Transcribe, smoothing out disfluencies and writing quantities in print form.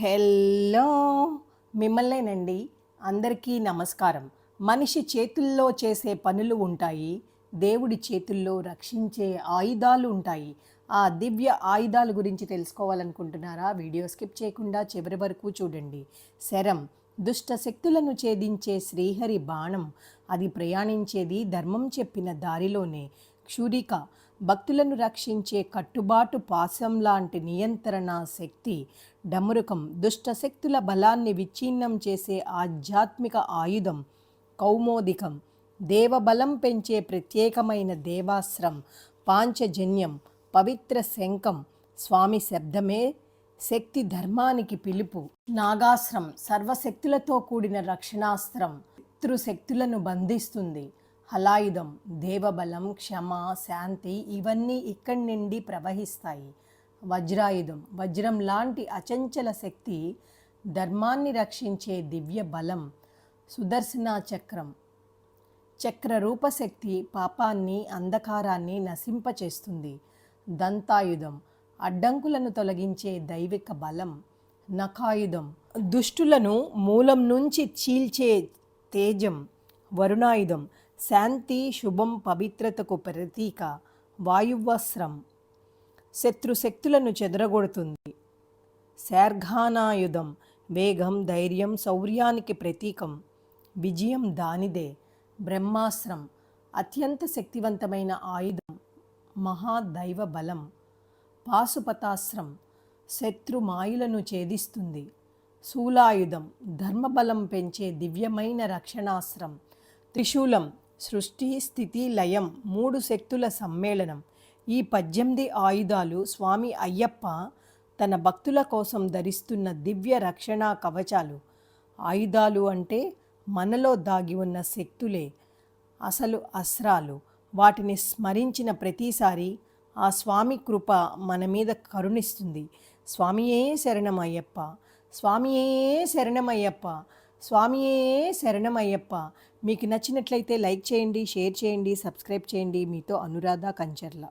Hello మిమ్మల్నేనండి. అందరికీ నమస్కారం. మనిషి చేతుల్లో చేసే పనులు ఉంటాయి. దేవుడి చేతుల్లో రక్షించే ఆయుధాలు ఉంటాయి. ఆ దివ్య ఆయుధాల గురించి తెలుసుకోవాలనుకుంటున్నారా? వీడియో స్కిప్ చేయకుండా చివరి వరకు చూడండి. శరం దుష్ట శక్తులను ఛేదించే శ్రీహరి బాణం. అది ప్రయాణించేది ధర్మం చెప్పిన దారిలోనే. క్షురిక భక్తులను రక్షించే కట్టుబాటు పాశం లాంటి నియంత్రణ శక్తి. డమరుకం దుష్ట శక్తుల బలాన్ని విచ్ఛిన్నం చేసే ఆధ్యాత్మిక ఆయుధం. కౌమోదికం దేవబలం పెంచే ప్రత్యేకమైన దేవాస్త్రం. పాంచజన్యం పవిత్ర శంఖం. స్వామి శబ్దమే శక్తి ధర్మానికి పిలుపు. నాగాస్త్రం సర్వశక్తులతో కూడిన రక్షణాస్త్రం. శత్రుశక్తులను బంధిస్తుంది. హలాయుధం దేవబలం, క్షమ, శాంతి ఇవన్నీ ఇక్కడి నుండి ప్రవహిస్తాయి. వజ్రాయుధం వజ్రం లాంటి అచంచల శక్తి, ధర్మాన్ని రక్షించే దివ్య బలం. సుదర్శన చక్రం చక్రరూపశక్తి పాపాన్ని, అంధకారాన్ని నశింపచేస్తుంది. దంతాయుధం అడ్డంకులను తొలగించే దైవిక బలం. నఖాయుధం దుష్టులను మూలం నుంచి చీల్చే తేజం. వరుణాయుధం శాంతి, శుభం, పవిత్రతకు ప్రతీక. వాయువస్త్రం శత్రుశక్తులను చెదరగొడుతుంది. శార్ఘానాయుధం వేగం, ధైర్యం, శౌర్యానికి ప్రతీకం. విజయం దానిదే. బ్రహ్మాస్త్రం అత్యంత శక్తివంతమైన ఆయుధం, మహాదైవ బలం. పాశుపతాస్త్రం శత్రు మాయులను ఛేదిస్తుంది. శూలాయుధం ధర్మబలం పెంచే దివ్యమైన రక్షణాస్త్రం. త్రిశూలం సృష్టి, స్థితి, లయం, 3 శక్తుల సమ్మేళనం. ఈ 18 ఆయుధాలు స్వామి అయ్యప్ప తన భక్తుల కోసం ధరిస్తున్న దివ్య రక్షణా కవచాలు. ఆయుధాలు అంటే మనలో దాగి ఉన్న శక్తులే, అసలు అస్త్రాలు. వాటిని స్మరించిన ప్రతిసారి ఆ స్వామి కృప మన మీద కరుణిస్తుంది. స్వామియే శరణమయ్యప్ప, స్వామియే శరణమయ్యప్ప, స్వామియే శరణమయ్యప్ప. మీకు నచ్చినట్లయితే లైక్ చేయండి, షేర్ చేయండి, సబ్స్క్రైబ్ చేయండి. మీతో అనురాధ కంచర్ల.